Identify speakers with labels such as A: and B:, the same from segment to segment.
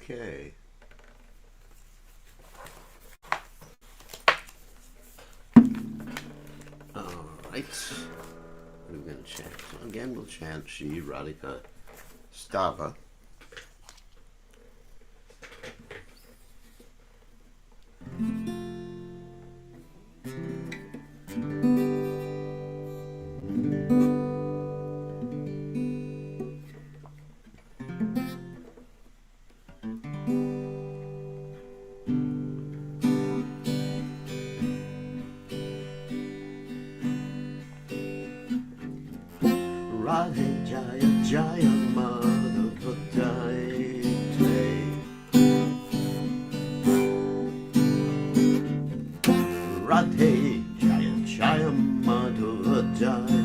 A: Okay. Alright. We're going to chant. So again, we'll chant Shri Radhika Stava. Radhe Jaya Jaya Madhava Jaya Radhe Jaya Jaya Madhava Jaya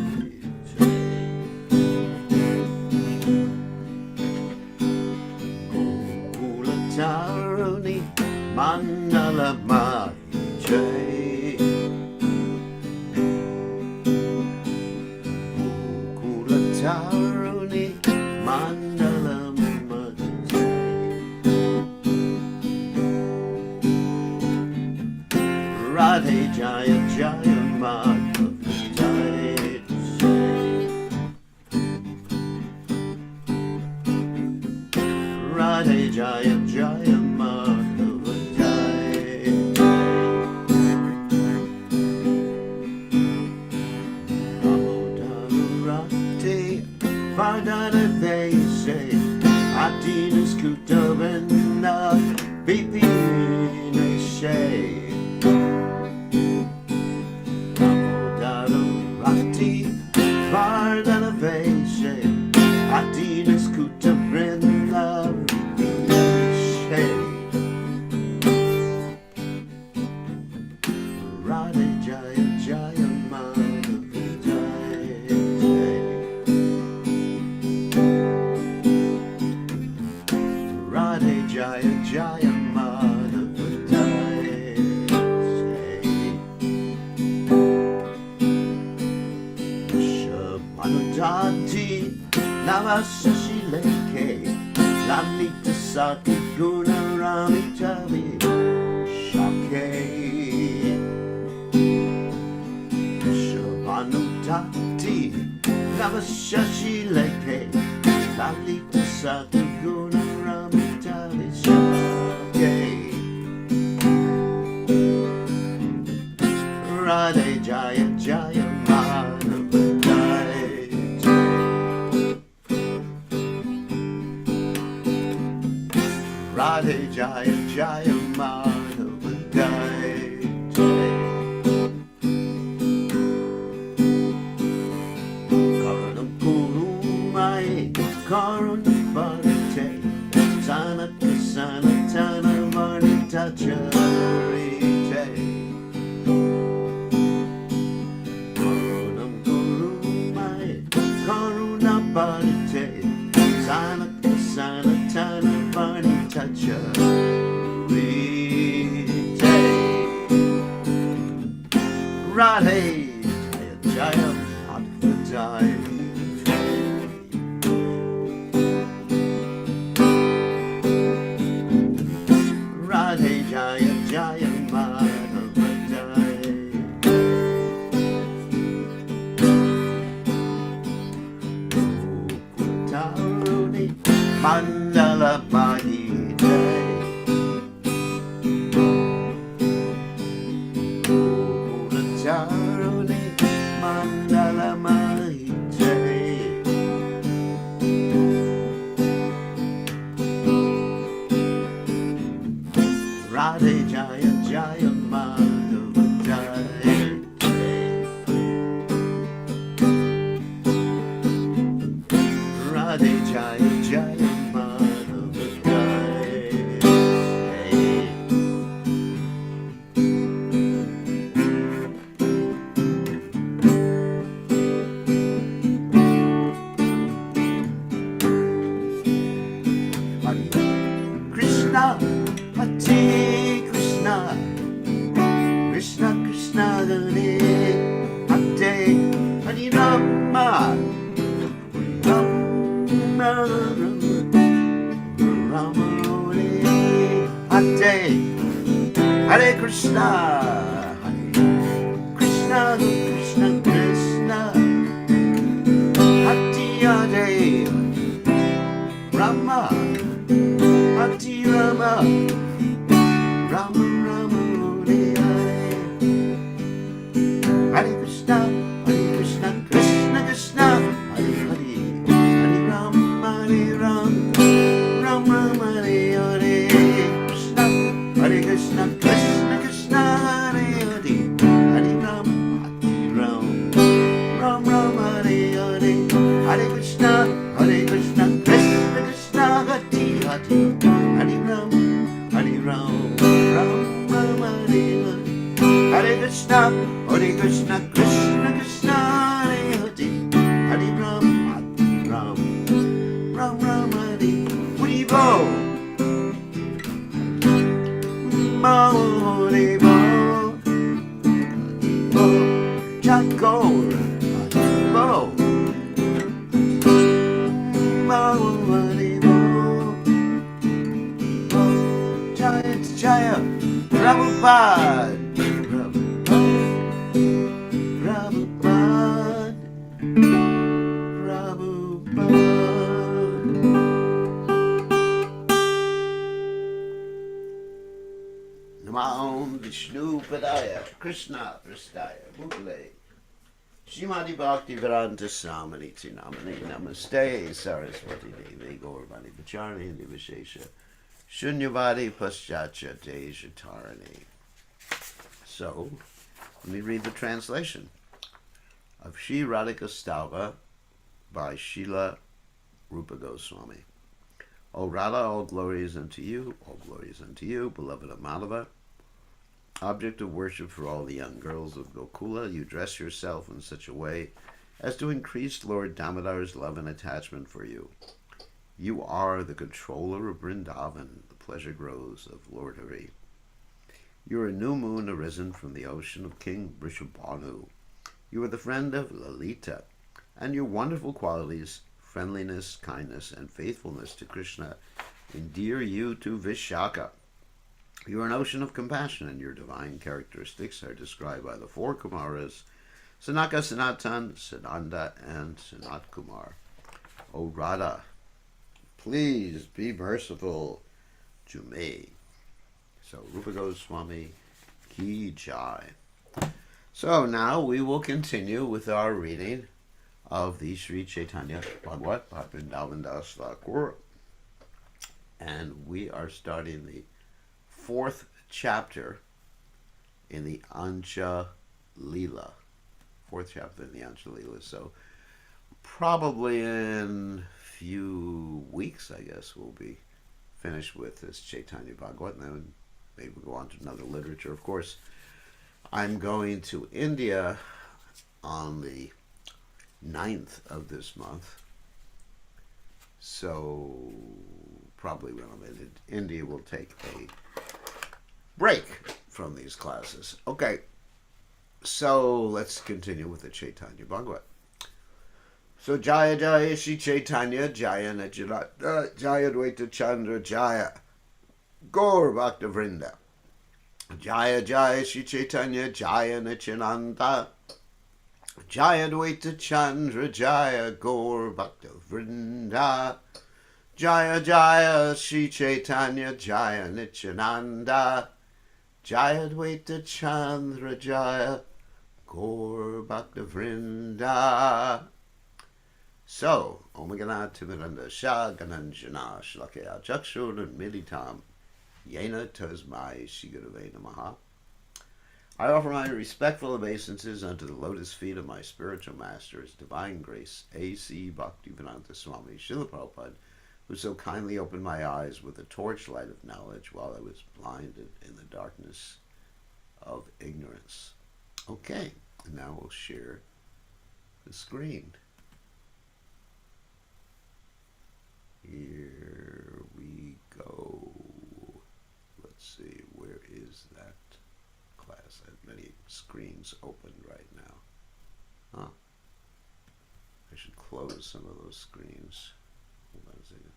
A: Gokula Tarani Mandala Mahi Jai Taruni Mandala Madhya Radhe Jaya Jaya Madhava Jaya Radhe Jaya Jaya Madhava Jaya Vardana Vese Adinus Kutavena Bipine She Rati Vardana Vese Adinus Kutavena Bipine Radhe Jaya Jaya Jaya Jaya Madhava Jaya Shamanudati Navasashi Leke Lalita Sati Guna Rami Tavi Shake Shamanudati Navasashi Leke Lalita Sati Guna Rami Radhe Jaya Jaya Madhava Jaya Radhe Jaya Jaya Madhava Jaya Karanam Kurumai Karanam Bharate Sanata Sanatana Varnita Charite Karunam Kurumai Karuna Bharate Sanata Sanatana Varnita Charite Radhe Jaya Jaya Madhava Jaya Radhe Jaya Jaya Madhava Jaya Taruni Mandala Mahi Jai Taruni Mandala Mahi Jai Radhe Jaya Jaya Madhava Jaya Radhe Jaya Jaya Madhava Jaya Krishna Hare Krishna Krishna Krishna Hare Hare Hare Rama Rama Rama Hare Hare Krishna, Krishna Krishna Krishna, Hare Hare, Rama, Hare Rama, Rama Rama Hare Hare. Hare Krishna, Krishna Krishna, Hare Hare, Hare Ram, Ram Ram Hare Hare. Krishna, Hare Krishna, Krishna Krishna, Hare Hare, Hare Ram, Ram Ram Hare Hare. Hare Krishna, Krishna Krishna, Hare Hare, Hare Ram, Ram Ram Hare Hare. Hare Krishna, Krishna Krishna, Hare Hare, Hare Ram, Ram Ram Hare. We go. Hare Bo, Chakor, Bo, Hare Bo, Jaya Jaya, Prabhupada. Namo Vishnu Padaya, Krishna Prastaya, Bhutale, Shrimati Bhakti Vedanta Swami Namani Namaste, Saraswati Devi Gauravani Pacharni Nivishesha, Shunyavadi Paschacha Dejatarani. So, let me read the translation of Shri Radhika Stava by Srila Rupa Goswami. O Radha, all glory is unto you, beloved of Madhava, object of worship for all the young girls of Gokula. You dress yourself in such a way as to increase Lord Damodar's love and attachment for you. You are the controller of Vrindavan, the pleasure groves of Lord Hari. You are a new moon arisen from the ocean of King Vrishabhanu. You are the friend of Lalita, and your wonderful qualities, friendliness, kindness, and faithfulness to Krishna, endear you to Vishaka. You are an ocean of compassion, and your divine characteristics are described by the four Kumaras, Sanaka, Sanatan, Sananda, and Sanat Kumar. O Radha, please be merciful to me. So, Rupa Goswami Ki Jai. So now we will continue with our reading of the Sri Caitanya Bhagavat by Vrindavan Das Thakur. And we are starting the 4th chapter in the Antya Lila. 4th chapter in the Antya Lila. So probably in a few weeks, I guess, we'll be finished with this Caitanya Bhagavat. And then maybe we'll go on to another literature. Of course, I'm going to India on the 9th of this month. So probably when I'm in India, we'll take a break from these classes. Okay, so let's continue with the Caitanya Bhagavat. So Jaya Jaya Shri Caitanya Jaya Nachirata Jaya Dvaita Chandra Jaya Gaur Bhakta Vrinda Jaya Jaya Shri Caitanya Jaya Nachinanda Jaya Dvaita Chandra Jaya Gaur Bhakta Vrinda Jaya Jaya Shri Caitanya Jaya Nityananda Jaya Dvaita Chandra Jaya Gaur Bhakta Vrinda. So, Om Gana Timiranda Shah Gananjana Shlakaya Chakshur Militam Yena Tasmai Shigurave Namaha. I offer my respectful obeisances unto the lotus feet of my spiritual master, His Divine Grace, A.C. Bhaktivedanta Swami Srila Prabhupada, who so kindly opened my eyes with the torchlight of knowledge while I was blinded in the darkness of ignorance. Okay, and now we'll share the screen. Here we go. Let's see, where is that class? I have many screens open right now. Huh. I should close some of those screens. Hold on a second.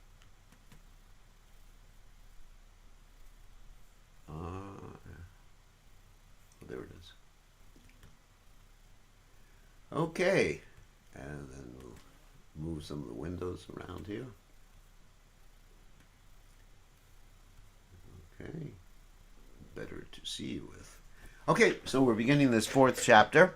A: There it is. Okay, and then we'll move some of the windows around here. Okay, better to see you with. Okay, so we're beginning this 4th chapter.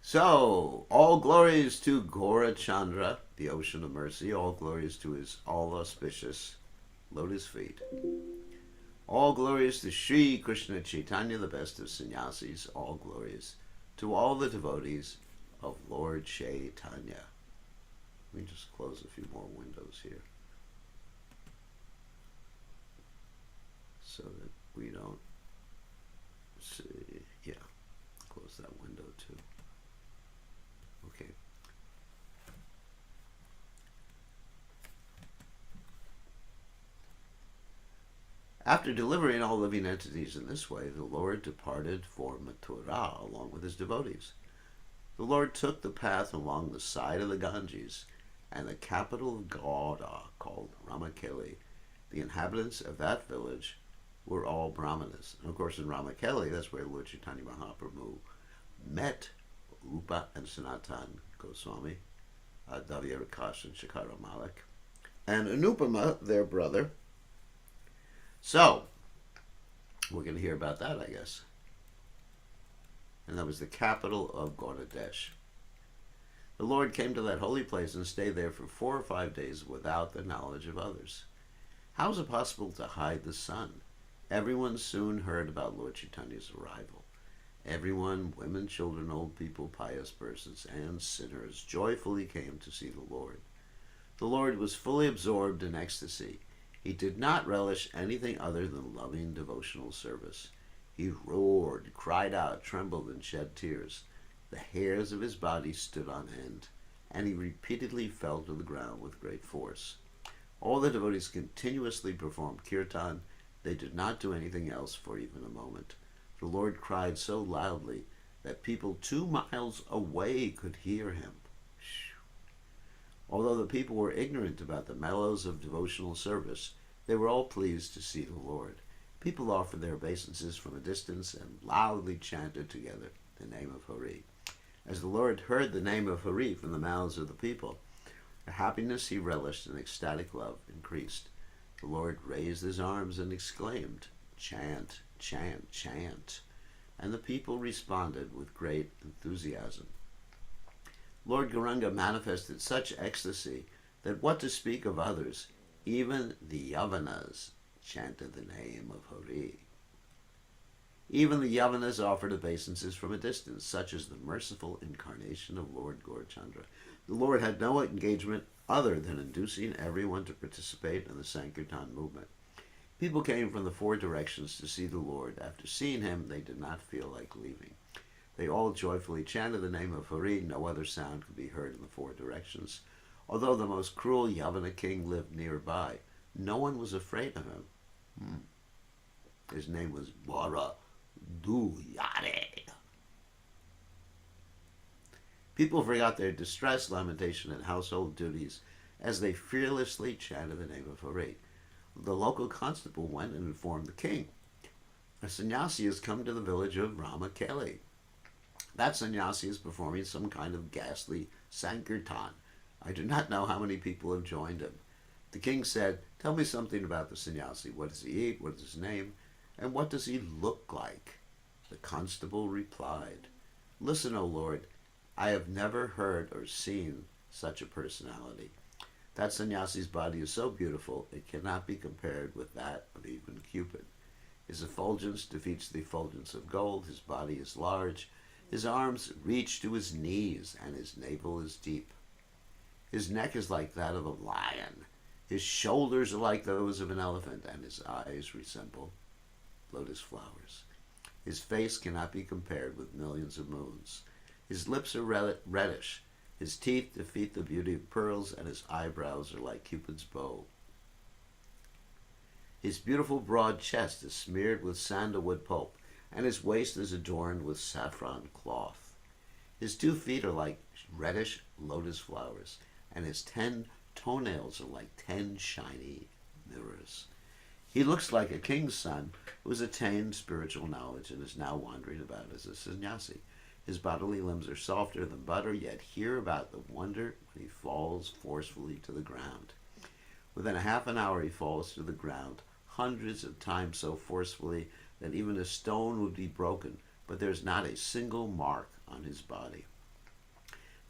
A: So, all glories to Gaura Chandra, the ocean of mercy. All glories to his all-auspicious lotus feet. All glories to Sri Krishna Caitanya, the best of sannyasis. All glories to all the devotees of Lord Caitanya. Let me just close a few more windows here so that we don't see. Yeah, close that window too. Okay. After delivering all living entities in this way, the Lord departed for Mathura along with his devotees. The Lord took the path along the side of the Ganges, and the capital of Gauda, called Ramakeli. The inhabitants of that village were all Brahmanas. And of course, in Ramakeli, that's where Lord Chaitanya Mahaprabhu met Rupa and Sanatan Goswami, Davya Rakash and Shakara Malik, and Anupama, their brother. So, we're going to hear about that, I guess. And that was the capital of Gaudadesh. The Lord came to that holy place and stayed there for 4 or 5 days without the knowledge of others. How is it possible to hide the sun? Everyone soon heard about Lord Chaitanya's arrival. Everyone, women, children, old people, pious persons, and sinners, joyfully came to see the Lord. The Lord was fully absorbed in ecstasy. He did not relish anything other than loving devotional service. He roared, cried out, trembled, and shed tears. The hairs of his body stood on end, and he repeatedly fell to the ground with great force. All the devotees continuously performed kirtan. They did not do anything else for even a moment. The Lord cried so loudly that people 2 miles away could hear him. Although the people were ignorant about the mellows of devotional service, they were all pleased to see the Lord. People offered their obeisances from a distance and loudly chanted together the name of Hari. As the Lord heard the name of Hari from the mouths of the people, the happiness he relished and ecstatic love increased. The Lord raised his arms and exclaimed, "Chant, chant, chant," and the people responded with great enthusiasm. Lord Gauranga manifested such ecstasy that what to speak of others, even the Yavanas chanted the name of Hari. Even the Yavanas offered obeisances from a distance, such as the merciful incarnation of Lord Gaurachandra. The Lord had no engagement other than inducing everyone to participate in the Sankirtan movement. People came from the 4 directions to see the Lord. After seeing him, they did not feel like leaving. They all joyfully chanted the name of Hari. No other sound could be heard in the 4 directions. Although the most cruel Yavana king lived nearby, no one was afraid of him. His name was Bara Duyare. People forgot their distress, lamentation, and household duties as they fearlessly chanted the name of Hari. The local constable went and informed the king. A sannyasi has come to the village of Ramakeli. That sannyasi is performing some kind of ghastly sankirtan. I do not know how many people have joined him. The king said, "Tell me something about the sannyasi. What does he eat? What is his name? And what does he look like?" The constable replied, "Listen, O Lord, I have never heard or seen such a personality. That sannyasi's body is so beautiful, it cannot be compared with that of even Cupid. His effulgence defeats the effulgence of gold. His body is large. His arms reach to his knees, and his navel is deep. His neck is like that of a lion. His shoulders are like those of an elephant, and his eyes resemble lotus flowers. His face cannot be compared with millions of moons. His lips are reddish. His teeth defeat the beauty of pearls, and his eyebrows are like Cupid's bow. His beautiful broad chest is smeared with sandalwood pulp, and his waist is adorned with saffron cloth. His 2 feet are like reddish lotus flowers, and his 10 toenails are like 10 shiny mirrors. He looks like a king's son who has attained spiritual knowledge and is now wandering about as a sannyasi. His bodily limbs are softer than butter, yet hear about the wonder when he falls forcefully to the ground. Within a half an hour he falls to the ground, hundreds of times so forcefully that even a stone would be broken, but there's not a single mark on his body.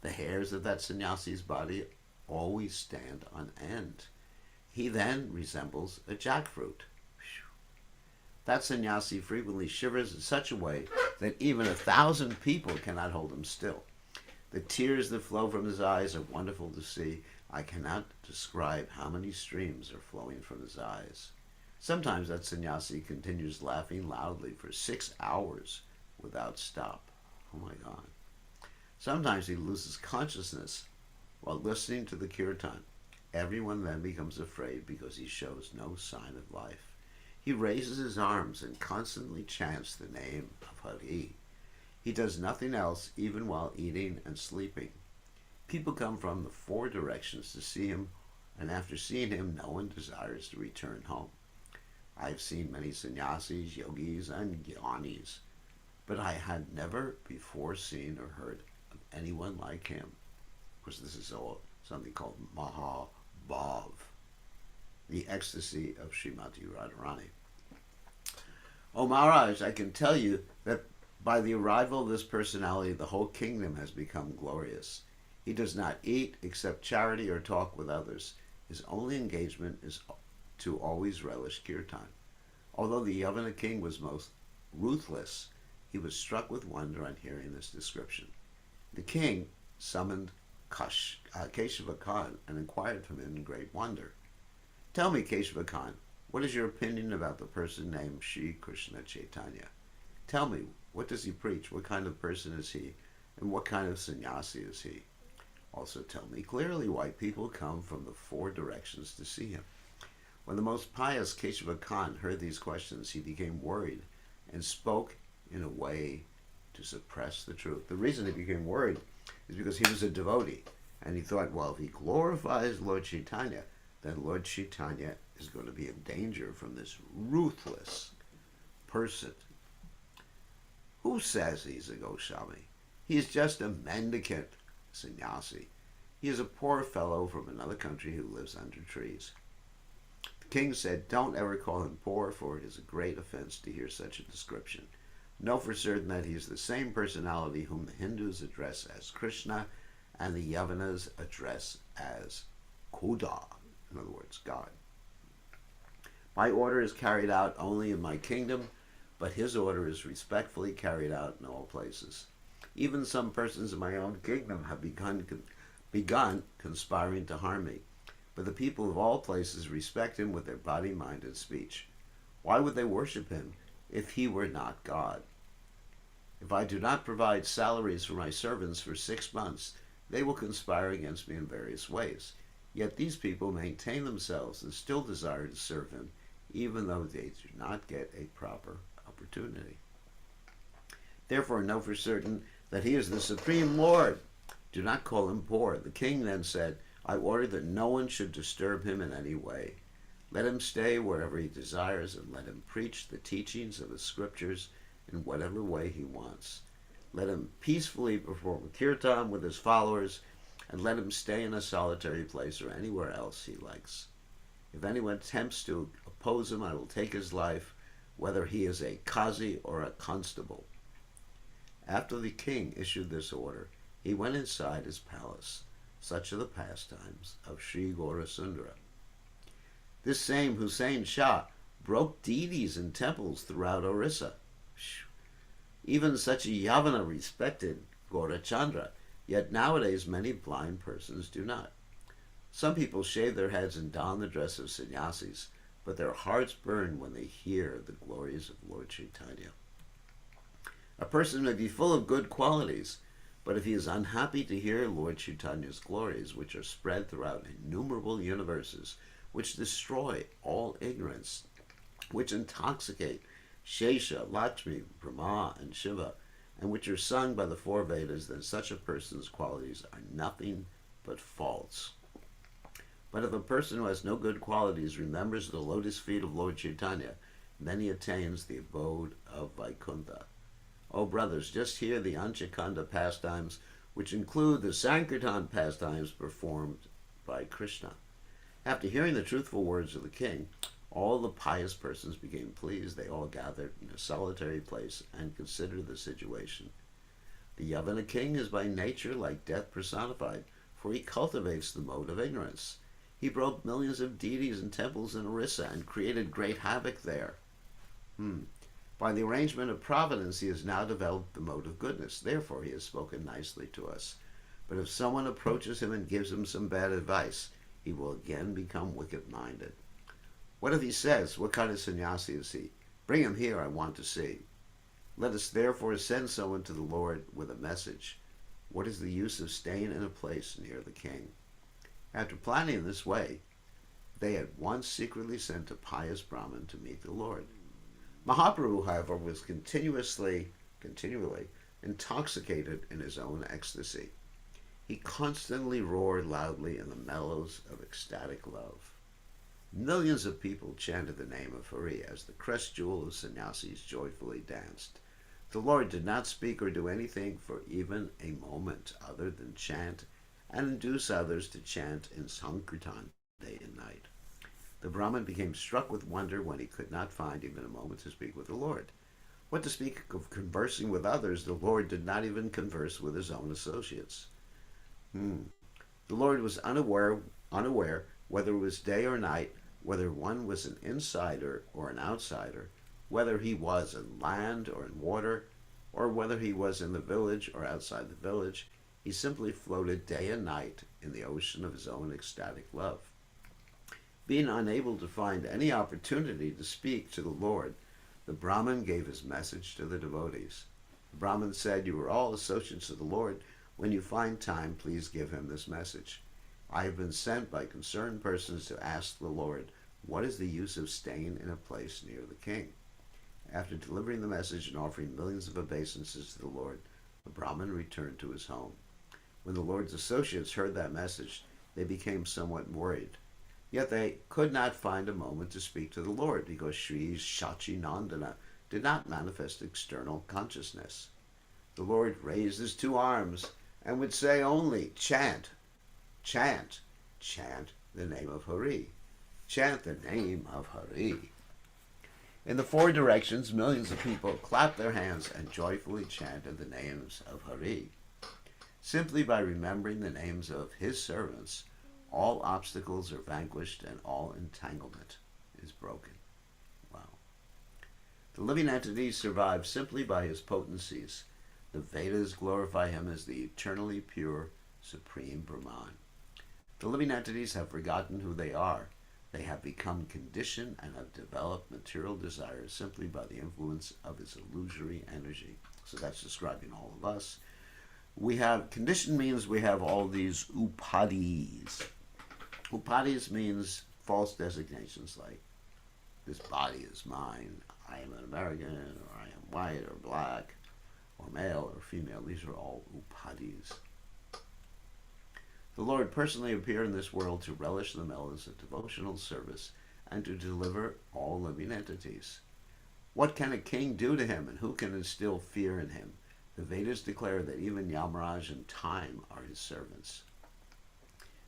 A: The hairs of that sannyasi's body always stand on end. He then resembles a jackfruit. That sannyasi frequently shivers in such a way that even 1,000 people cannot hold him still. The tears that flow from his eyes are wonderful to see. I cannot describe how many streams are flowing from his eyes. Sometimes that sannyasi continues laughing loudly for 6 hours without stop. Oh my God. Sometimes he loses consciousness while listening to the kirtan. Everyone then becomes afraid because he shows no sign of life. He raises his arms and constantly chants the name of Hari. He does nothing else even while eating and sleeping. People come from the 4 directions to see him, and after seeing him, no one desires to return home. I have seen many sannyasis, yogis, and jnanis, but I had never before seen or heard of anyone like him. Of course, this is all something called Mahabhav, the ecstasy of Srimati Radharani. Oh Maharaj, I can tell you that by the arrival of this personality, the whole kingdom has become glorious. He does not eat except charity or talk with others. His only engagement is to always relish kirtan. Although the Yavana king was most ruthless, he was struck with wonder on hearing this description. The king summoned Keshava Khan and inquired from him in great wonder. Tell me, Keshava Khan, what is your opinion about the person named Sri Krishna Caitanya? Tell me, what does he preach? What kind of person is he? And what kind of sannyasi is he? Also tell me clearly why people come from the 4 directions to see him. When the most pious Keshava Khan heard these questions, he became worried and spoke in a way to suppress the truth. The reason he became worried is because he was a devotee, and he thought, well, if he glorifies Lord Chaitanya, then Lord Chaitanya is going to be in danger from this ruthless person. Who says he's a Goswami? He is just a mendicant sannyasi. He is a poor fellow from another country who lives under trees. The king said, don't ever call him poor, for it is a great offense to hear such a description. Know for certain that he is the same personality whom the Hindus address as Krishna and the Yavanas address as Khuda, in other words, God. My order is carried out only in my kingdom, but his order is respectfully carried out in all places. Even some persons in my own kingdom have begun conspiring to harm me, but the people of all places respect him with their body, mind, and speech. Why would they worship him if he were not God? If I do not provide salaries for my servants for 6 months, they will conspire against me in various ways. Yet these people maintain themselves and still desire to serve him, even though they do not get a proper opportunity. Therefore, know for certain that he is the Supreme Lord. Do not call him poor. The king then said, I order that no one should disturb him in any way. Let him stay wherever he desires, and let him preach the teachings of the scriptures in whatever way he wants. Let him peacefully perform kirtan with his followers, and let him stay in a solitary place or anywhere else he likes. If anyone attempts to oppose him, I will take his life, whether he is a Qazi or a constable. After the king issued this order, he went inside his palace. Such are the pastimes of Sri Gaurasundara. This same Hussain Shah broke deities in temples throughout Orissa. Even such a Yavana respected Gaurachandra, yet nowadays many blind persons do not. Some people shave their heads and don the dress of sannyasis, but their hearts burn when they hear the glories of Lord Chaitanya. A person may be full of good qualities, but if he is unhappy to hear Lord Chaitanya's glories, which are spread throughout innumerable universes, which destroy all ignorance, which intoxicate Shesha, Lakshmi, Brahma, and Shiva, and which are sung by the 4 Vedas, then such a person's qualities are nothing but false. But if a person who has no good qualities remembers the lotus feet of Lord Caitanya, then he attains the abode of Vaikuntha. O brothers, just hear the Antya pastimes, which include the Sankirtan pastimes performed by Krishna. After hearing the truthful words of the king, all the pious persons became pleased. They all gathered in a solitary place and considered the situation. The Yavana king is by nature like death personified, for he cultivates the mode of ignorance. He broke millions of deities and temples in Orissa and created great havoc there. By the arrangement of providence, he has now developed the mode of goodness. Therefore, he has spoken nicely to us. But if someone approaches him and gives him some bad advice, he will again become wicked-minded. What if he says, "What kind of sannyasi is he? Bring him here, I want to see." Let us therefore send someone to the Lord with a message. What is the use of staying in a place near the king? After planning in this way, they at once secretly sent a pious Brahmin to meet the Lord. Mahaprabhu, however, was continually intoxicated in his own ecstasy. He constantly roared loudly in the mellows of ecstatic love. Millions of people chanted the name of Hari as the crest jewel of sannyasis joyfully danced. The Lord did not speak or do anything for even a moment other than chant and induce others to chant in Sankirtan day and night. The Brahmin became struck with wonder when he could not find even a moment to speak with the Lord. What to speak of conversing with others, the Lord did not even converse with his own associates. The Lord was unaware whether it was day or night, whether one was an insider or an outsider, whether he was in land or in water, or whether he was in the village or outside the village. He simply floated day and night in the ocean of his own ecstatic love. Being unable to find any opportunity to speak to the Lord, the Brahmin gave his message to the devotees. The Brahmin said, "You are all associates of the Lord. When you find time, please give him this message. I have been sent by concerned persons to ask the Lord, what is the use of staying in a place near the king?" After delivering the message and offering millions of obeisances to the Lord, the Brahmin returned to his home. When the Lord's associates heard that message, they became somewhat worried. Yet they could not find a moment to speak to the Lord because Sri Sachinandana did not manifest external consciousness. The Lord raised his two arms and would say only, "Chant, chant, chant the name of Hari. Chant the name of Hari." In the four directions, millions of people clapped their hands and joyfully chanted the names of Hari. Simply by remembering the names of his servants, all obstacles are vanquished and all entanglement is broken. Wow. The living entity survives simply by his potencies. The Vedas glorify him as the eternally pure, supreme Brahman. The living entities have forgotten who they are. They have become conditioned and have developed material desires simply by the influence of his illusory energy. So that's describing all of us. We have, condition means we have all these upadis. Upadis means false designations like, this body is mine, I am an American, or I am white or black, or male or female. These are all upadis. The Lord personally appeared in this world to relish the mellows of devotional service and to deliver all living entities. What can a king do to him, and who can instill fear in him? The Vedas declare that even Yamaraj and time are his servants.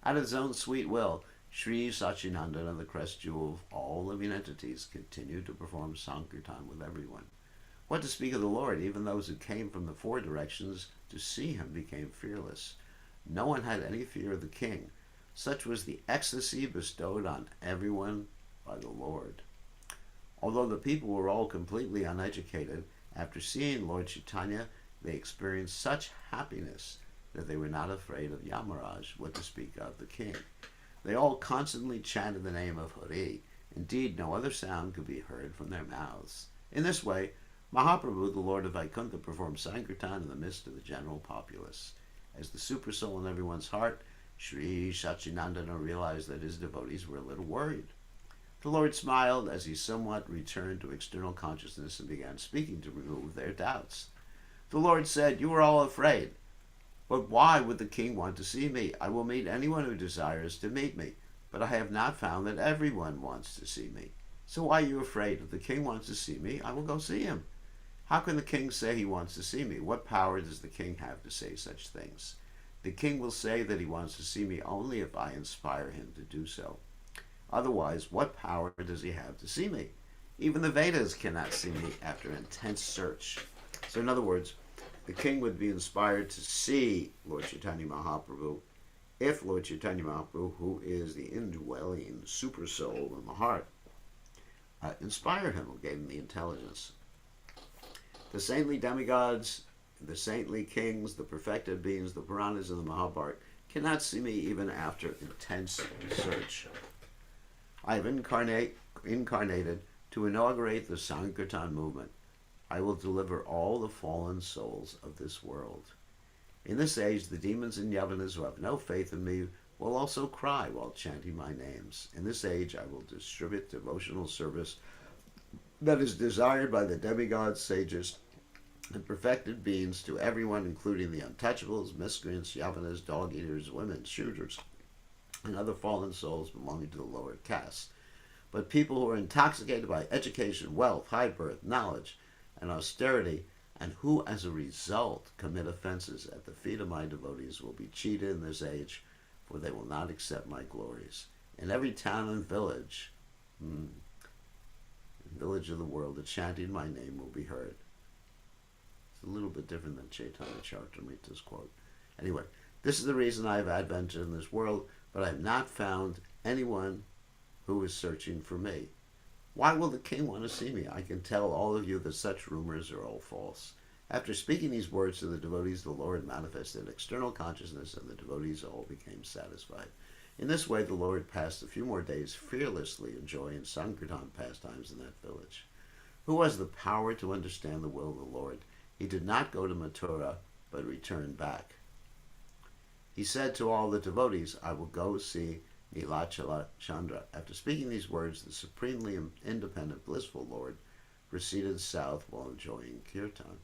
A: Out of his own sweet will, Sri Sachinandana, the crest jewel of all living entities, continued to perform Sankirtan with everyone. What to speak of the Lord? Even those who came from the four directions to see him became fearless. No one had any fear of the king. Such was the ecstasy bestowed on everyone by the Lord. Although the people were all completely uneducated, after seeing Lord Caitanya, they experienced such happiness that they were not afraid of Yamaraj, what to speak of the king. They all constantly chanted the name of Hari. Indeed, no other sound could be heard from their mouths. In this way, Mahaprabhu, the Lord of Vaikuntha, performed Sankirtan in the midst of the general populace. As the supersoul in everyone's heart, Sri Sachinandana realized that his devotees were a little worried. The Lord smiled as he somewhat returned to external consciousness and began speaking to remove their doubts. The Lord said, "You are all afraid. But why would the king want to see me? I will meet anyone who desires to meet me. but I have not found that everyone wants to see me. So why are you afraid? If the king wants to see me, I will go see him. How can the king say he wants to see me? What power does the king have to say such things? The king will say that he wants to see me only if I inspire him to do so. Otherwise, what power does he have to see me? Even the Vedas cannot see me after intense search. So in other words, the king would be inspired to see Lord Chaitanya Mahaprabhu if Lord Chaitanya Mahaprabhu, who is the indwelling super soul in the heart, inspired him or gave him the intelligence. The saintly demigods, the saintly kings, the perfected beings, the Puranas, and the Mahabharata cannot see me even after intense search. I have incarnated to inaugurate the Sankirtan movement. I will deliver all the fallen souls of this world. In this age, the demons and yavanas who have no faith in me will also cry while chanting my names. In this age, I will distribute devotional service that is desired by the demigods, sages, and perfected beings to everyone, including the untouchables, miscreants, yavanas, dog-eaters, women, shooters, and other fallen souls belonging to the lower castes. But people who are intoxicated by education, wealth, high birth, knowledge, and austerity, and who as a result commit offenses at the feet of my devotees will be cheated in this age, for they will not accept my glories. In every town and village, village of the world, the chanting of my name will be heard. It's a little bit different than Caitanya Charitamrita's quote. Anyway, this is the reason I have adventured in this world, but I have not found anyone who is searching for me. Why will the king want to see me? I can tell all of you that such rumors are all false. After speaking these words to the devotees, the Lord manifested external consciousness, and the devotees all became satisfied. In this way, the Lord passed a few more days fearlessly enjoying Sankirtan pastimes in that village. Who has the power to understand the will of the Lord? He did not go to Mathura, but returned back. He said to all the devotees, I will go see Nilachala Chandra. After speaking these words, the supremely independent, blissful Lord proceeded south while enjoying kirtan.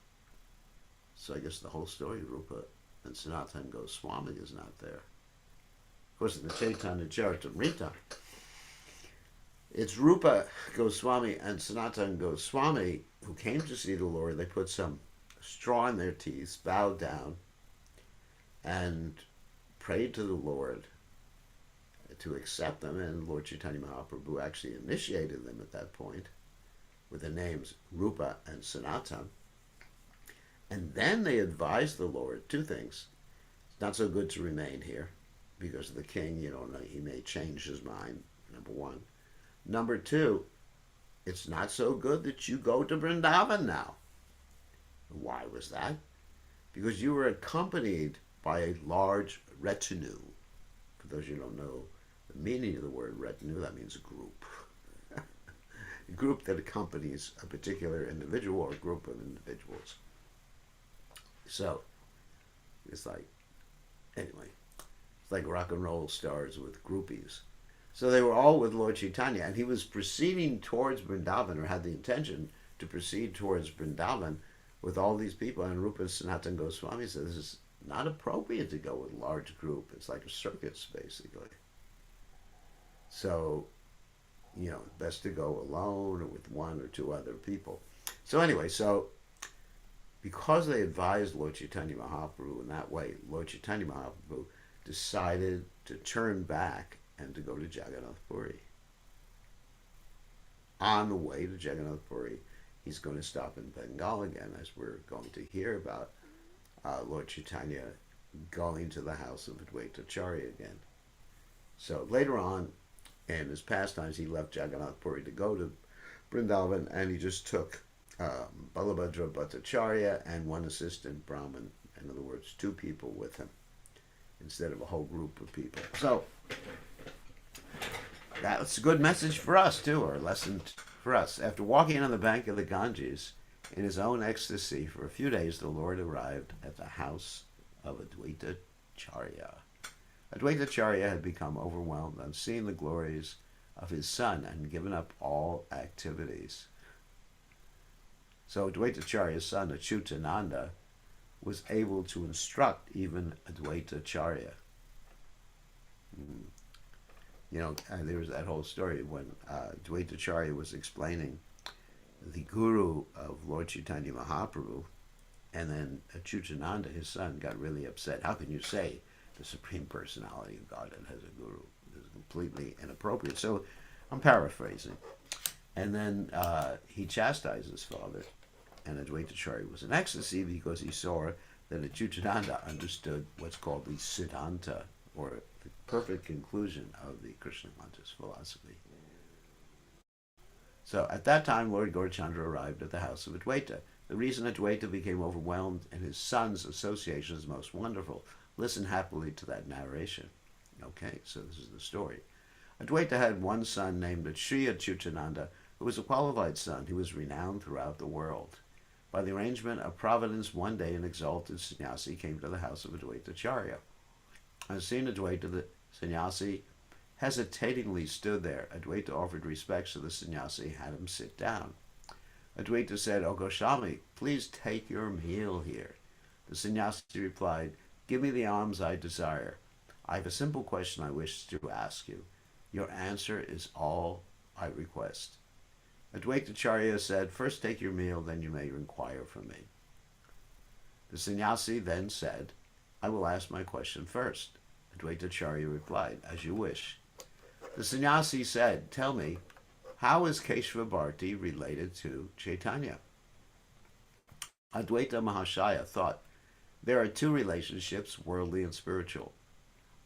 A: So I guess the whole story, Rupa and Sanatana Goswami is not there. Of course, in the Caitanya Charitamrita, it's Rupa Goswami and Sanatana Goswami who came to see the Lord. They put some straw in their teeth, bowed down, and prayed to the Lord to accept them, and Lord Chaitanya Mahaprabhu actually initiated them at that point with the names Rupa and Sanatana. And then they advised the Lord two things. It's not so good to remain here because the king, he may change his mind, number one. Number two, it's not so good that you go to Vrindavan now. Why was that? Because you were accompanied by a large retinue. For those of you who don't know the meaning of the word retinue, that means a group. A group that accompanies a particular individual or group of individuals. So, it's like rock and roll stars with groupies. So they were all with Lord Chaitanya, and he was proceeding towards Vrindavan, or had the intention to proceed towards Vrindavan with all these people. And Rupa Sanatana Goswami says this is not appropriate to go with a large group. It's like a circus, basically. So, best to go alone or with one or two other people. So anyway, because they advised Lord Chaitanya Mahaprabhu in that way, Lord Chaitanya Mahaprabhu decided to turn back and to go to Jagannath Puri. On the way to Jagannath Puri, he's going to stop in Bengal again, as we're going to hear about Lord Chaitanya going to the house of Advaita Acharya again. So later on, in his pastimes, he left Jagannath Puri to go to Vrindavan, and he just took Balabhadra Bhattacharya and one assistant Brahmin, in other words, two people with him, instead of a whole group of people. So, that's a good message for us, too, or a lesson for us. After walking on the bank of the Ganges, in his own ecstasy, for a few days, the Lord arrived at the house of Advaita Acharya. Advaita Acharya had become overwhelmed on seeing the glories of his son and given up all activities. So Advaita Acharya's son, Achyutananda, was able to instruct even Advaita Acharya. There was that whole story when Dvaitacharya was explaining the guru of Lord Chaitanya Mahaprabhu, and then Achyutananda, his son, got really upset. How can you say the Supreme Personality of Godhead has a guru? This is completely inappropriate. So I'm paraphrasing. And then he chastised his father, and Advaitacharya was in ecstasy because he saw that Achyutananda understood what's called the Siddhanta, or the perfect conclusion of the Krishna conscious philosophy. So at that time, Lord Gaurachandra arrived at the house of Advaita. The reason Advaita became overwhelmed and his son's association is most wonderful. Listen happily to that narration. Okay, so this is the story. Advaita had one son named Sri Achyutananda, who was a qualified son. He was renowned throughout the world. By the arrangement of Providence, one day an exalted sannyasi came to the house of Advaita Acharya. On seeing Advaita, the sannyasi hesitatingly stood there. Advaita offered respects to the sannyasi, had him sit down. Advaita said, "O Goswami, please take your meal here." The sannyasi replied, "Give me the alms I desire. I have a simple question I wish to ask you. Your answer is all I request." Advaita Acharya said, "First take your meal, then you may inquire from me." The sannyasi then said, "I will ask my question first." Advaita Acharya replied, "As you wish." The sannyasi said, "Tell me, how is Keshava Bharti related to Caitanya?" Advaita Mahashaya thought, there are two relationships, worldly and spiritual.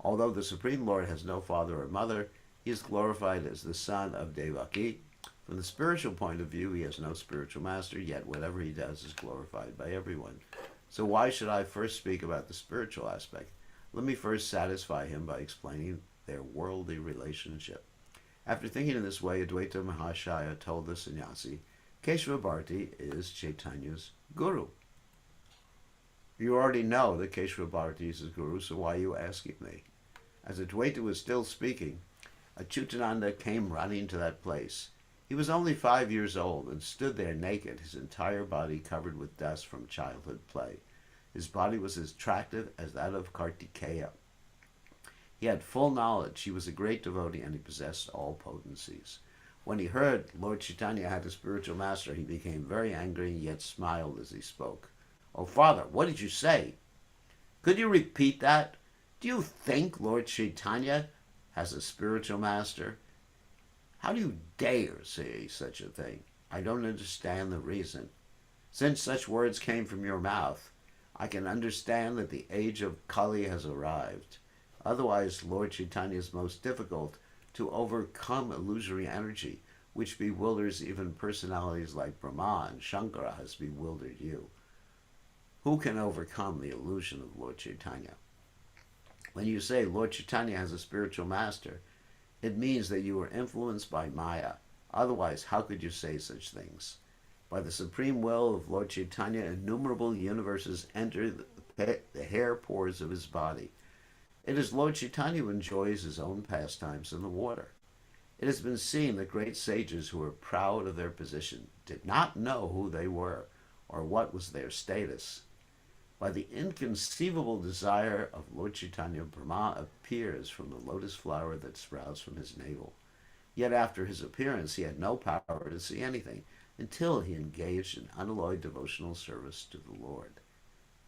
A: Although the Supreme Lord has no father or mother, he is glorified as the son of Devaki. From the spiritual point of view, he has no spiritual master, yet whatever he does is glorified by everyone. So why should I first speak about the spiritual aspect? Let me first satisfy him by explaining their worldly relationship. After thinking in this way, Advaita Mahashaya told the sannyasi, Keshava Bharti is Chaitanya's guru. You already know that Keshava Bharti is his guru, so why are you asking me? As Advaita was still speaking, Achyutananda came running to that place. He was only 5 years old and stood there naked, his entire body covered with dust from childhood play. His body was as attractive as that of Kartikeya. He had full knowledge, he was a great devotee, and he possessed all potencies. When he heard Lord Chaitanya had a spiritual master, he became very angry, yet smiled as he spoke. "Oh, Father, what did you say? Could you repeat that? Do you think Lord Chaitanya has a spiritual master? How do you dare say such a thing? I don't understand the reason. Since such words came from your mouth, I can understand that the age of Kali has arrived. Otherwise, Lord Chaitanya is most difficult to overcome illusory energy, which bewilders even personalities like Brahma, and Shankara has bewildered you. Who can overcome the illusion of Lord Chaitanya? When you say Lord Chaitanya has a spiritual master, it means that you are influenced by Maya. Otherwise, how could you say such things? By the supreme will of Lord Chaitanya, innumerable universes enter the hair pores of his body. It is Lord Chaitanya who enjoys his own pastimes in the water. It has been seen that great sages who were proud of their position did not know who they were or what was their status. By the inconceivable desire of Lord Chaitanya, Brahma appears from the lotus flower that sprouts from his navel. Yet after his appearance, he had no power to see anything until he engaged in unalloyed devotional service to the Lord.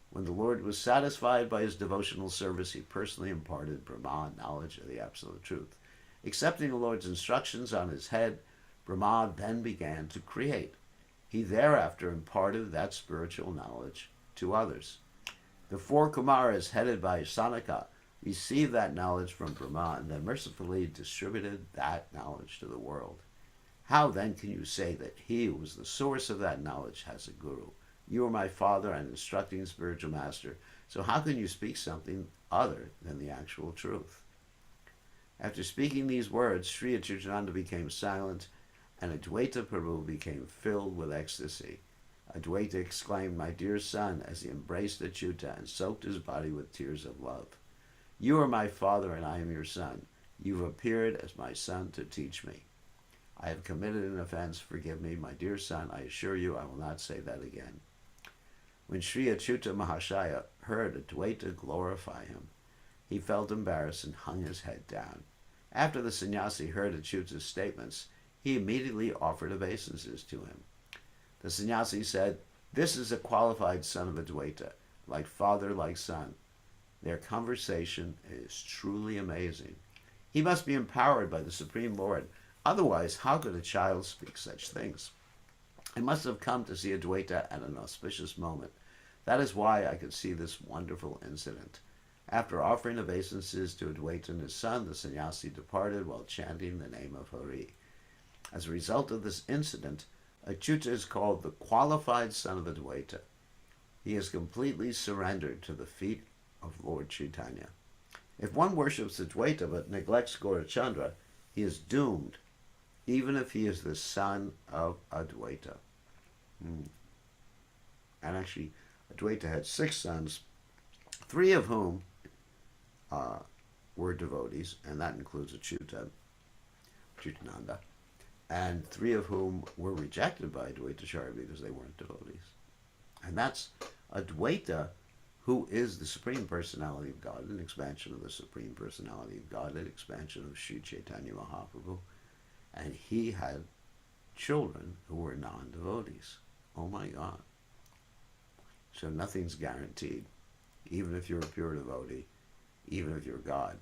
A: When the Lord was satisfied by his devotional service, he personally imparted Brahma knowledge of the Absolute Truth. Accepting the Lord's instructions on his head, Brahma then began to create. He thereafter imparted that spiritual knowledge to others. The four Kumaras, headed by Sanaka, received that knowledge from Brahma and then mercifully distributed that knowledge to the world. How then can you say that he who was the source of that knowledge has a guru? You are my father and instructing spiritual master, so how can you speak something other than the actual truth? After speaking these words, Sri Achyutananda became silent, and Advaita Prabhu became filled with ecstasy. Advaita exclaimed, "My dear son," as he embraced Achyuta and soaked his body with tears of love. "You are my father and I am your son. You have appeared as my son to teach me. I have committed an offense. Forgive me, my dear son. I assure you I will not say that again." When Sri Achyuta Mahashaya heard Advaita glorify him, he felt embarrassed and hung his head down. After the sannyasi heard Achyuta's statements, he immediately offered obeisances to him. The sannyasi said, "This is a qualified son of Advaita, like father, like son. Their conversation is truly amazing. He must be empowered by the Supreme Lord. Otherwise, how could a child speak such things? I must have come to see Advaita at an auspicious moment. That is why I could see this wonderful incident." After offering obeisances to Advaita and his son, the sannyasi departed while chanting the name of Hari. As a result of this incident, Achyuta is called the qualified son of Advaita. He is completely surrendered to the feet of Lord Caitanya. If one worships Advaita but neglects Gaurachandra, he is doomed, even if he is the son of Advaita. And actually, Advaita had 6 sons, 3 of whom were devotees, and that includes Achyutananda, and 3 of whom were rejected by Advaitacharya because they weren't devotees. And that's Advaita, who is the Supreme Personality of God, an expansion of the Supreme Personality of God, an expansion of Sri Chaitanya Mahaprabhu. And he had children who were non-devotees. Oh my God. So nothing's guaranteed, even if you're a pure devotee, even if you're God.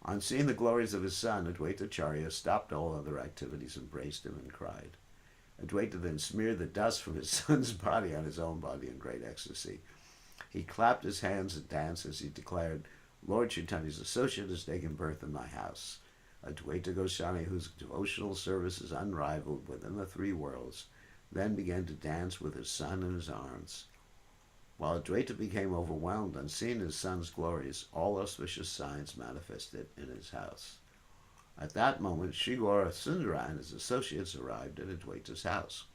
A: On seeing the glories of his son, Advaitacharya stopped all other activities, embraced him, and cried. Advaita then smeared the dust from his son's body on his own body in great ecstasy. He clapped his hands and danced as he declared, "Lord Chaitanya's associate has taken birth in my house." Advaita Goswami, whose devotional service is unrivaled within the 3 worlds, then began to dance with his son in his arms. While Advaita became overwhelmed on seeing his son's glories, all auspicious signs manifested in his house. At that moment, Sri Gaura Sundara and his associates arrived at Advaita's house.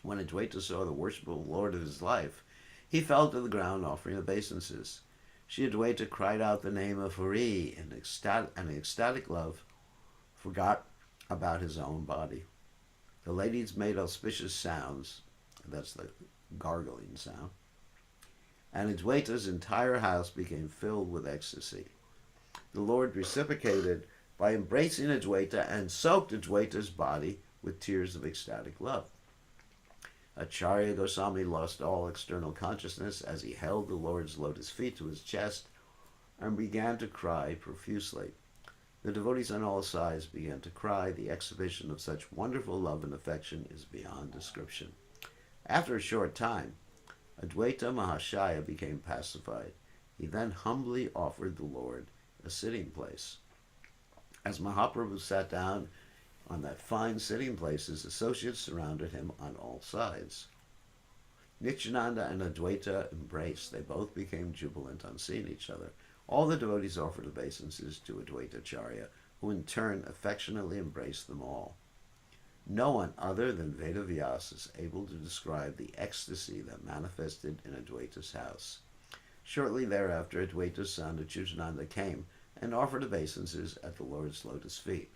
A: When Advaita saw the worshipful Lord of his life, he fell to the ground offering obeisances. Sri Advaita cried out the name of Hari, and in ecstatic love forgot about his own body. The ladies made auspicious sounds, that's the gargling sound, and Advaita's entire house became filled with ecstasy. The Lord reciprocated by embracing Advaita and soaked Advaita's body with tears of ecstatic love. Acharya Goswami lost all external consciousness as he held the Lord's lotus feet to his chest and began to cry profusely. The devotees on all sides began to cry. The exhibition of such wonderful love and affection is beyond description. After a short time, Advaita Mahashaya became pacified. He then humbly offered the Lord a sitting place. As Mahaprabhu sat down on that fine sitting place, his associates surrounded him on all sides. Nityananda and Advaita embraced. They both became jubilant on seeing each other. All the devotees offered obeisances to Advaitacharya, who in turn affectionately embraced them all. No one other than Vedavyas is able to describe the ecstasy that manifested in Advaita's house. Shortly thereafter, Advaita's son Achyutananda came and offered obeisances at the Lord's lotus feet.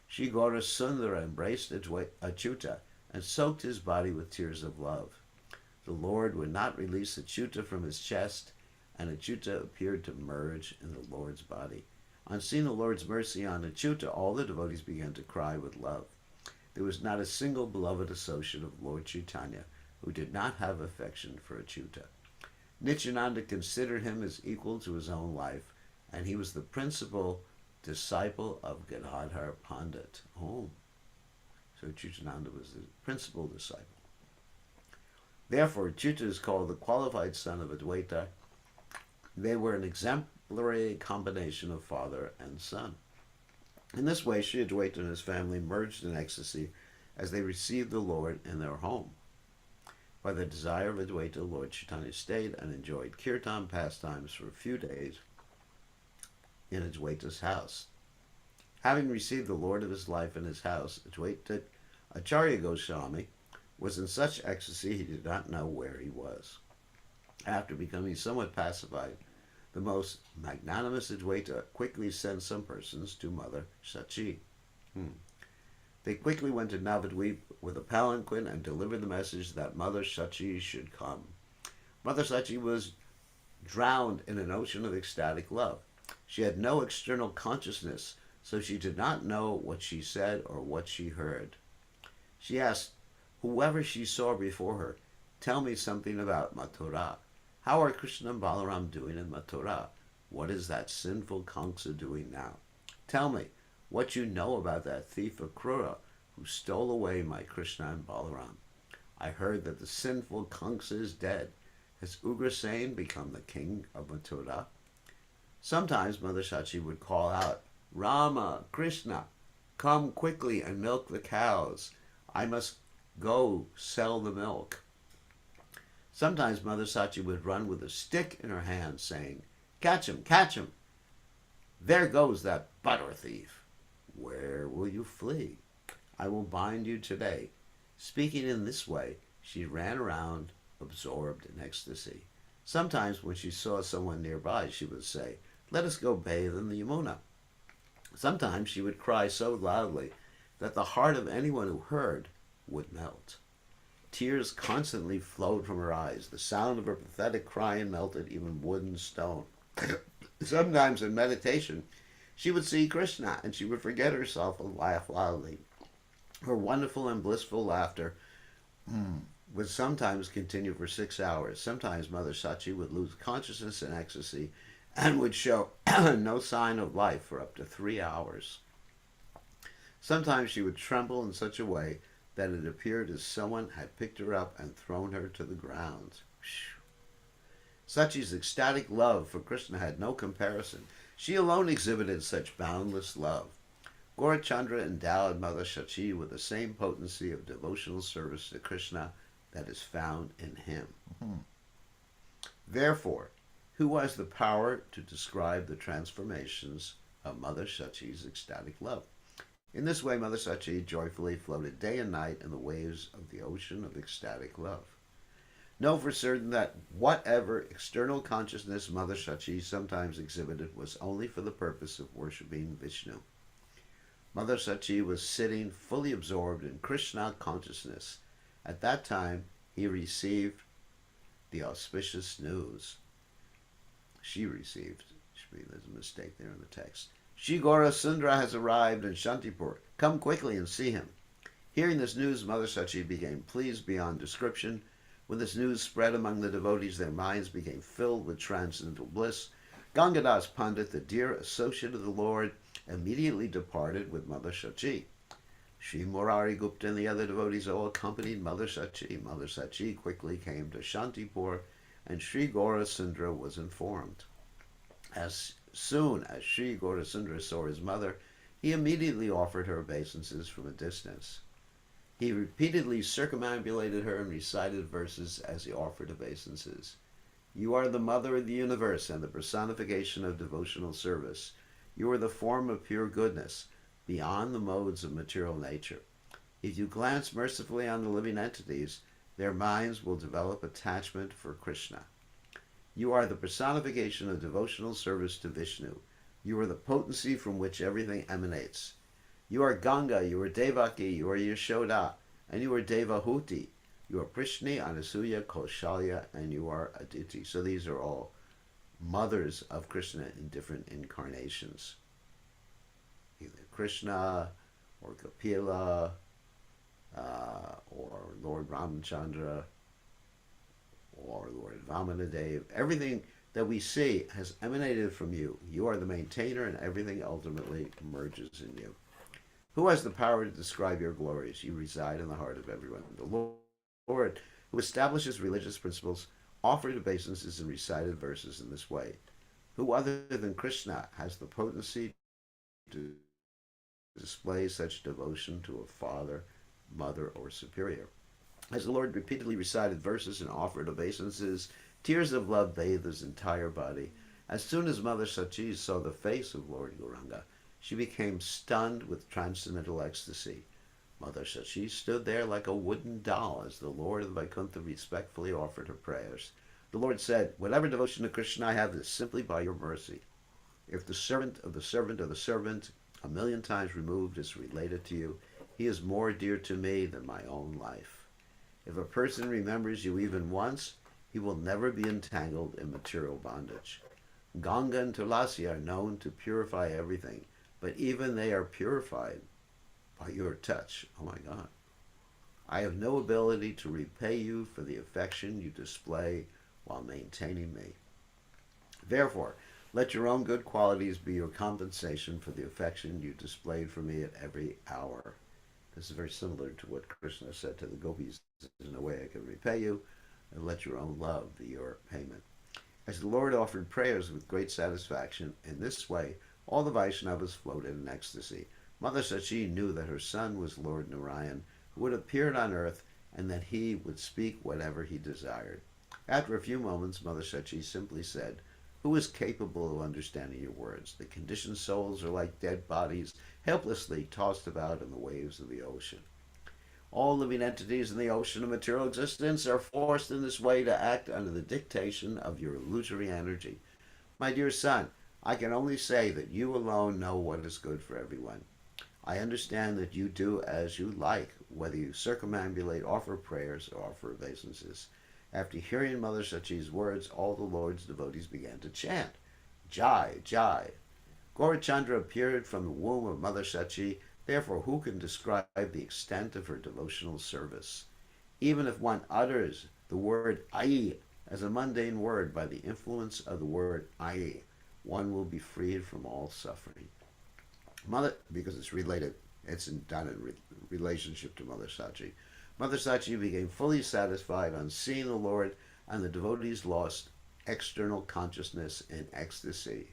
A: Sri Gaura Sundara embraced Achyuta and soaked his body with tears of love. The Lord would not release Achyuta from his chest, and Achyuta appeared to merge in the Lord's body. On seeing the Lord's mercy on Achyuta, all the devotees began to cry with love. There was not a single beloved associate of Lord Caitanya who did not have affection for Achyuta. Nityananda considered him as equal to his own life, and he was the principal disciple of Gadadhar Pandit. Oh, so Achyutananda was the principal disciple. Therefore, Achyuta is called the qualified son of Advaita. They were an exemplary combination of father and son. In this way, Sri Advaita and his family merged in ecstasy as they received the Lord in their home. By the desire of Advaita, Lord Chaitanya stayed and enjoyed kirtan pastimes for a few days in Advaita's house. Having received the Lord of his life in his house, Advaita Acharya Goswami was in such ecstasy he did not know where he was. After becoming somewhat pacified, the most magnanimous Advaita quickly sent some persons to Mother Sachi. They quickly went to Navadvip with a palanquin and delivered the message that Mother Sachi should come. Mother Sachi was drowned in an ocean of ecstatic love. She had no external consciousness, so she did not know what she said or what she heard. She asked whoever she saw before her, "Tell me something about Mathura. How are Krishna and Balaram doing in Mathura? What is that sinful Kamsa doing now? Tell me what you know about that thief Akrura who stole away my Krishna and Balaram. I heard that the sinful Kamsa is dead. Has Ugrasen become the king of Mathura?" Sometimes Mother Sachi would call out, "Rama, Krishna, come quickly and milk the cows. I must go sell the milk." Sometimes Mother Sachi would run with a stick in her hand, saying, "Catch him, catch him. There goes that butter thief. Where will you flee? I will bind you today." Speaking in this way, she ran around, absorbed in ecstasy. Sometimes when she saw someone nearby, she would say, "Let us go bathe in the Yamuna." Sometimes she would cry so loudly that the heart of anyone who heard would melt. Tears constantly flowed from her eyes. The sound of her pathetic crying melted even wood and stone. Sometimes in meditation, she would see Krishna and she would forget herself and laugh loudly. Her wonderful and blissful laughter would sometimes continue for 6 hours. Sometimes Mother Sachi would lose consciousness in ecstasy and would show no sign of life for up to 3 hours. Sometimes she would tremble in such a way that it appeared as someone had picked her up and thrown her to the ground. Sachi's ecstatic love for Krishna had no comparison. She alone exhibited such boundless love. Gaurachandra endowed Mother Sachi with the same potency of devotional service to Krishna that is found in him. Therefore, who has the power to describe the transformations of Mother Sachi's ecstatic love? In this way, Mother Sachi joyfully floated day and night in the waves of the ocean of ecstatic love. Know for certain that whatever external consciousness Mother Sachi sometimes exhibited was only for the purpose of worshipping Vishnu. Mother Sachi was sitting fully absorbed in Krishna consciousness. At that time, he received the auspicious news. She received. There's a mistake there in the text. Shri Gaura Sundara has arrived in Shantipur. Come quickly and see him. Hearing this news, Mother Sachi became pleased beyond description. When this news spread among the devotees, their minds became filled with transcendental bliss. Gangadas Pandit, the dear associate of the Lord, immediately departed with Mother Sachi. Shri Murari Gupta and the other devotees all accompanied Mother Sachi. Mother Sachi quickly came to Shantipur, and Shri Gaura Sundara was informed. As soon as Shri Gaura Sundara saw his mother, he immediately offered her obeisances from a distance. He repeatedly circumambulated her and recited verses as he offered obeisances. You are the mother of the universe and the personification of devotional service. You are the form of pure goodness, beyond the modes of material nature. If you glance mercifully on the living entities, their minds will develop attachment for Krishna. You are the personification of devotional service to Vishnu. You are the potency from which everything emanates. You are Ganga, you are Devaki, you are Yashoda, and you are Devahuti. You are Prishni, Anasuya, Kaushalya, and you are Aditi. So these are all mothers of Krishna in different incarnations. Either Krishna, or Kapila, or Lord Ramchandra, or Lord Vamanadev. Everything that we see has emanated from you. You are the maintainer, and everything ultimately merges in you. Who has the power to describe your glories? You reside in the heart of everyone. The Lord, who establishes religious principles, offered obeisances and recited verses in this way. Who other than Krishna has the potency to display such devotion to a father, mother, or superior? As the Lord repeatedly recited verses and offered obeisances, tears of love bathed his entire body. As soon as Mother Sachi saw the face of Lord Gauranga, she became stunned with transcendental ecstasy. Mother Sachi stood there like a wooden doll as the Lord of Vaikuntha respectfully offered her prayers. The Lord said, whatever devotion to Krishna I have is simply by your mercy. If the servant of the servant of the servant, 1,000,000 times removed, is related to you, he is more dear to me than my own life. If a person remembers you even once, he will never be entangled in material bondage. Ganga and Tulasi are known to purify everything. but even they are purified by your touch. Oh my God. I have no ability to repay you for the affection you display while maintaining me. Therefore, let your own good qualities be your compensation for the affection you displayed for me at every hour. This is very similar to what Krishna said to the gopis. There's no way I can repay you, and let your own love be your payment. As the Lord offered prayers with great satisfaction, in this way all the Vaishnavas floated in ecstasy. Mother Sachi knew that her son was Lord Narayan, who had appeared on earth, and that he would speak whatever he desired. After a few moments, Mother Sachi simply said, "Who is capable of understanding your words? The conditioned souls are like dead bodies, helplessly tossed about in the waves of the ocean. All living entities in the ocean of material existence are forced in this way to act under the dictation of your illusory energy. My dear son, I can only say that you alone know what is good for everyone. I understand that you do as you like, whether you circumambulate, offer prayers, or offer obeisances." After hearing Mother Sachi's words, all the Lord's devotees began to chant, "Jai, Jai." Gaurachandra appeared from the womb of Mother Sachi, therefore who can describe the extent of her devotional service? Even if one utters the word Ai as a mundane word, by the influence of the word Ai, one will be freed from all suffering. Mother, because it's related, it's done in relationship to Mother Sachi. Mother Sachi became fully satisfied on seeing the Lord, and the devotees lost external consciousness in ecstasy.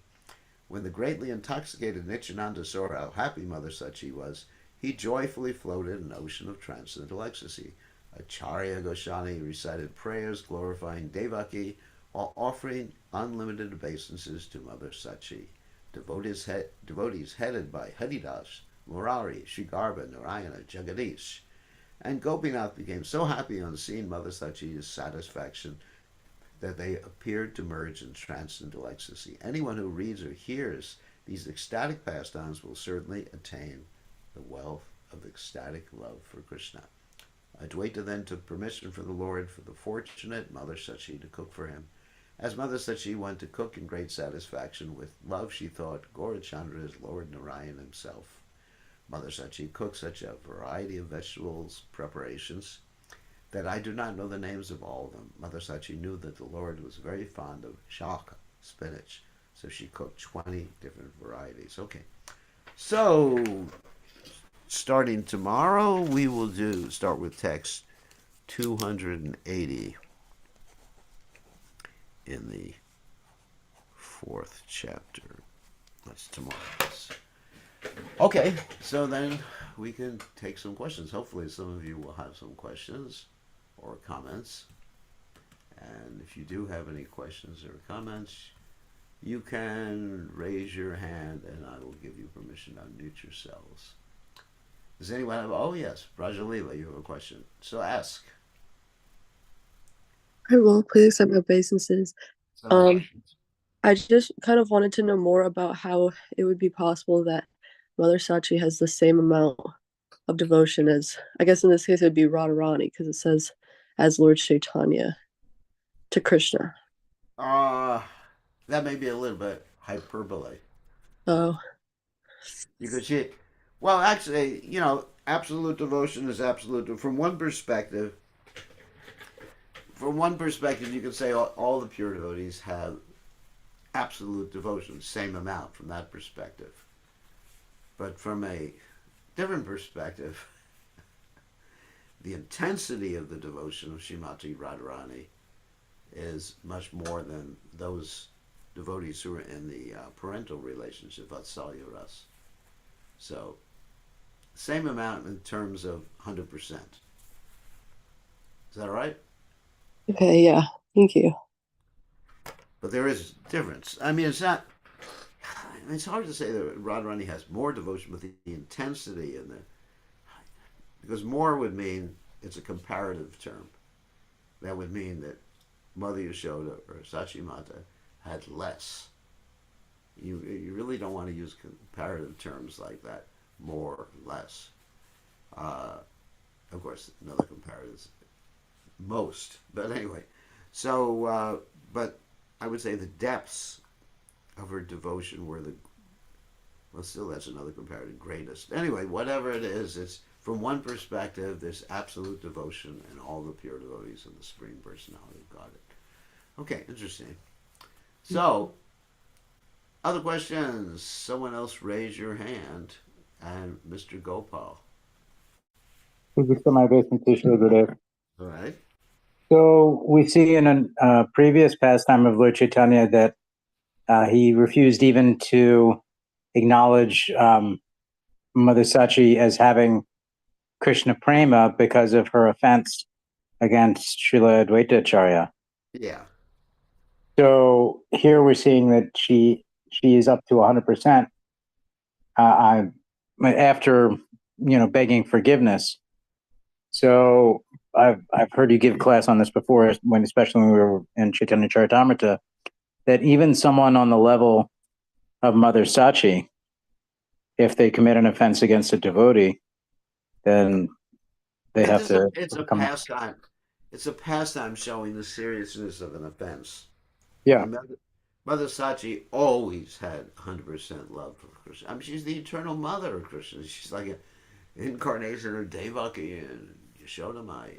A: When the greatly intoxicated Nityananda saw how happy Mother Sachi was, he joyfully floated in an ocean of transcendental ecstasy. Acharya Goswami recited prayers glorifying Devaki while offering unlimited obeisances to Mother Sachi. Devotees headed by Haridas, Murari, Shrigarbha, Narayana, Jagadish, and Gopinath became so happy on seeing Mother Sachi's satisfaction that they appeared to merge in transcendental ecstasy. Anyone who reads or hears these ecstatic pastimes will certainly attain the wealth of ecstatic love for Krishna. Advaita then took permission from the Lord for the fortunate Mother Sachi to cook for him. As Mother Sachi went to cook in great satisfaction, with love she thought Gaurachandra is Lord Narayan himself. Mother Sachi cooked such a variety of vegetables preparations that I do not know the names of all of them. Mother Sachi knew that the Lord was very fond of shaka, spinach, so she cooked 20 different varieties. Okay, so starting tomorrow, we will start with text 280 in the fourth chapter. That's tomorrow's. Okay, so then we can take some questions. Hopefully some of you will have some questions or comments. And if you do have any questions or comments, you can raise your hand and I will give you permission to unmute yourselves. Does anyone have? Oh yes, Lila, you have a question. So ask.
B: I will. Please accept my obeisances.
A: So many
B: Um,
A: questions.
B: I just kind of wanted to know more about how it would be possible that Mother Sachi has the same amount of devotion as, I guess in this case, it would be Radharani, because it says, as Lord Caitanya to Krishna.
A: Uh, that may be a little bit hyperbole.
B: Oh,
A: Because she, well, actually, absolute devotion is absolute. From one perspective, you could say all the pure devotees have absolute devotion, same amount from that perspective. But from a different perspective, the intensity of the devotion of Srimati Radharani is much more than those devotees who are in the parental relationship, Vatsalya Ras. So, same amount in terms of 100%. Is that right?
B: okay, yeah. Thank you.
A: But there is difference. I mean, it's not. It's hard to say that Radharani has more devotion, but the intensity and the because more would mean it's a comparative term. That would mean that Mother Yashoda or Sachimata had less. You really don't want to use comparative terms like that. More, less. Uh, of course, another comparative is most. But anyway, so but I would say the depths of her devotion were Well, still, that's another comparative greatest. Anyway, whatever it is, it's from one perspective, there's absolute devotion and all the pure devotees of the Supreme Personality of God. Okay, interesting. So, other questions? Someone else raise your hand. And Mr. Gopal.
C: Thank you so much, Gurudev.
A: All right.
C: So we see in a previous pastime of Lord Chaitanya that he refused even to acknowledge Mother Sachi as having Krishna Prema because of her offense against Srila Advaita Acharya.
A: Yeah.
C: So here we're seeing that she is up to 100% after begging forgiveness. So I've heard you give class on this before, especially when we were in Chaitanya Charitamrita, that even someone on the level of Mother Sachi, if they commit an offense against a devotee, then they have to.
A: It's a pastime. It's a pastime showing the seriousness of an offense.
C: Yeah.
A: Mother Sachi always had 100% love for Krishna. I mean, she's the eternal mother of Krishna. She's like an incarnation of Devaki and Yashodamai.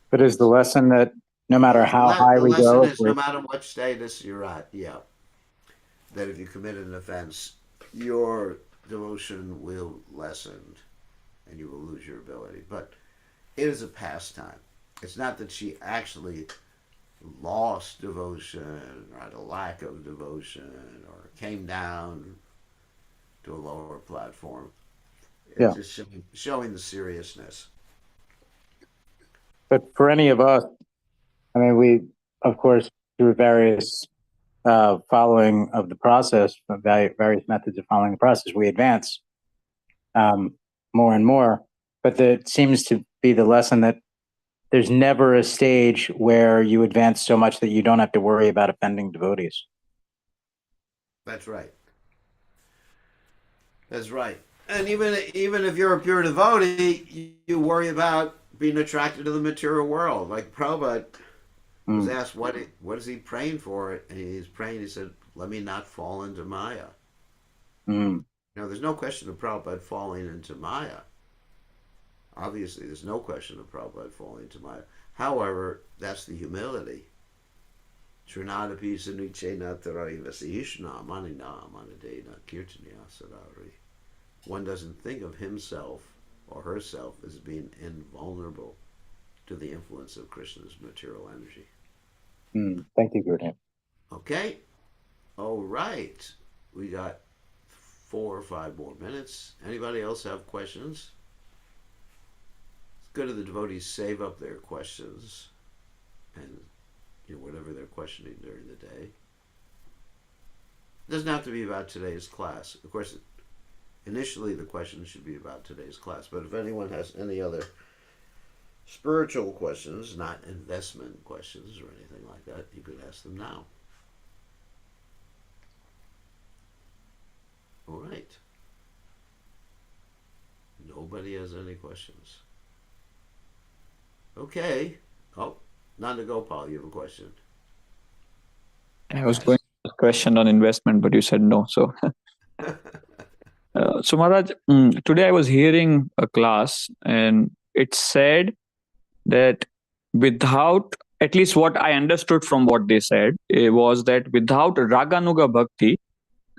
C: But is the lesson that no matter how high
A: the
C: we
A: lesson
C: go,
A: is no matter what status you're at, that if you committed an offense, your devotion will lessen and you will lose your ability. But it is a pastime. It's not that she actually lost devotion or had a lack of devotion or came down to a lower platform. It's just showing the seriousness.
C: But for any of us, I mean, we, of course, through various following of the process, various methods of following the process, we advance more and more. But it seems to be the lesson that there's never a stage where you advance so much that you don't have to worry about offending devotees.
A: That's right. That's right. And even if you're a pure devotee, you worry about being attracted to the material world. Like Prabhupada was asked, what is he praying for? And he's praying, he said, let me not fall into Maya. Now, there's no question of Prabhupada falling into Maya. Obviously, there's no question of Prabhupada falling into Maya. However, that's the humility. Trinadapi sanichena tarai vasihishna manina manadena kirtaniya sadari. One doesn't think of himself or herself as being invulnerable to the influence of Krishna's material energy.
C: Thank you, Gurudev. Okay.
A: All right. We got 4 or 5 more minutes. Anybody else have questions? It's good if the devotees save up their questions and whatever they're questioning during the day. It doesn't have to be about today's class. Of course, initially the question should be about today's class, but if anyone has any other spiritual questions, not investment questions or anything like that, you could ask them now. All right. Nobody has any questions. Okay. Oh, Nanda Gopal, you have a question.
D: I was going to ask a question on investment, but you said no. So, so Maharaj, today I was hearing a class and it said that without, at least what I understood from what they said, was that without Raganuga Bhakti,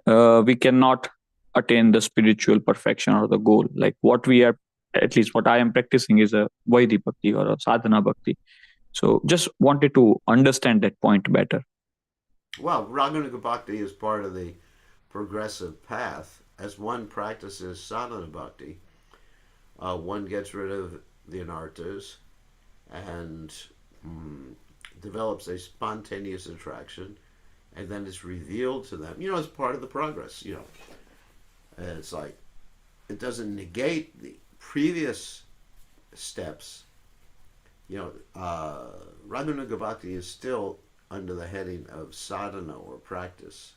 D: we cannot attain the spiritual perfection or the goal. Like what we are, at least what I am practicing is a Vaidhi Bhakti or a Sadhana Bhakti. So just wanted to understand that point better.
A: Well, Raganuga Bhakti is part of the progressive path. As one practices sadhana bhakti, one gets rid of the anarthas and develops a spontaneous attraction, and then it's revealed to them. As part of the progress. And it's like it doesn't negate the previous steps. Raganuga Bhakti is still under the heading of sadhana or practice,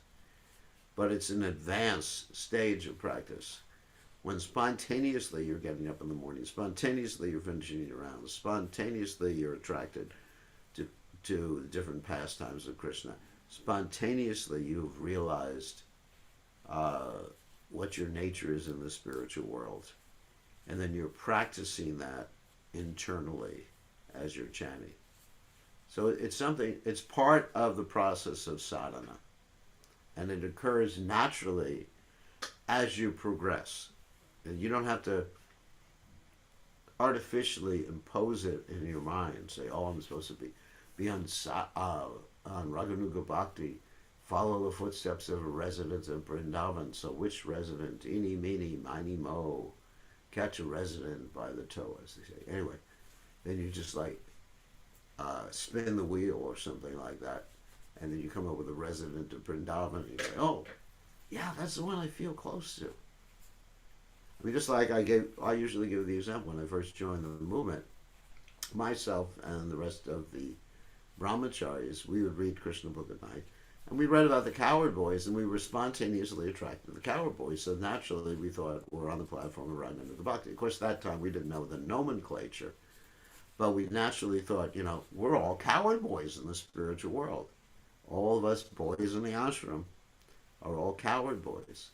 A: but it's an advanced stage of practice. When spontaneously you're getting up in the morning, spontaneously you're finishing your rounds, spontaneously you're attracted to the different pastimes of Krishna, spontaneously you've realized what your nature is in the spiritual world. And then you're practicing that internally as you're chanting. So it's something, it's part of the process of sadhana. And it occurs naturally as you progress. And you don't have to artificially impose it in your mind. Say, oh, I'm supposed to be on Raganuga Bhakti, follow the footsteps of a resident of Vrindavan. So which resident? Eeny, meeny, miny, mo. Catch a resident by the toe, as they say. Anyway, then you just like spin the wheel or something like that. And then you come up with a resident of Vrindavan and you say, oh, yeah, that's the one I feel close to. I mean, just like I usually give the example when I first joined the movement, myself and the rest of the brahmacharis, we would read Krishna book at night, and we read about the coward boys, and we were spontaneously attracted to the coward boys, so naturally we thought we're on the platform of Raganuga Bhakti. Of course, that time we didn't know the nomenclature, but we naturally thought, we're all coward boys in the spiritual world. All of us boys in the ashram are all coward boys.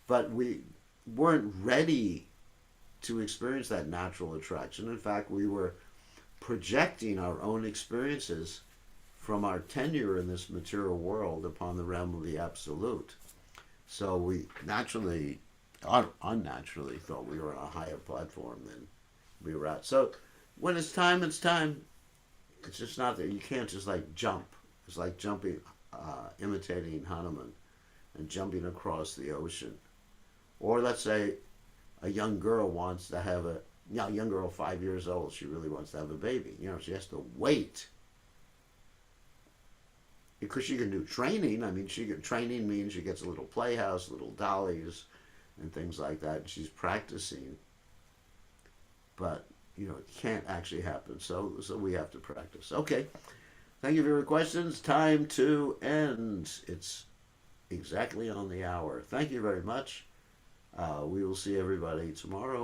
A: But we weren't ready to experience that natural attraction. In fact, we were projecting our own experiences from our tenure in this material world upon the realm of the absolute. So we naturally, unnaturally, thought we were on a higher platform than we were at. So when it's time, it's time. It's just not that you can't just like jump. It's like jumping, imitating Hanuman and jumping across the ocean. Or let's say a young girl wants to have a young girl 5 years old, she really wants to have a baby. She has to wait. Because she can do training. I mean, training means she gets a little playhouse, little dollies, and things like that. And she's practicing. But, it can't actually happen. So we have to practice. Okay. Thank you for your questions. Time to end. It's exactly on the hour. Thank you very much. We will see everybody tomorrow.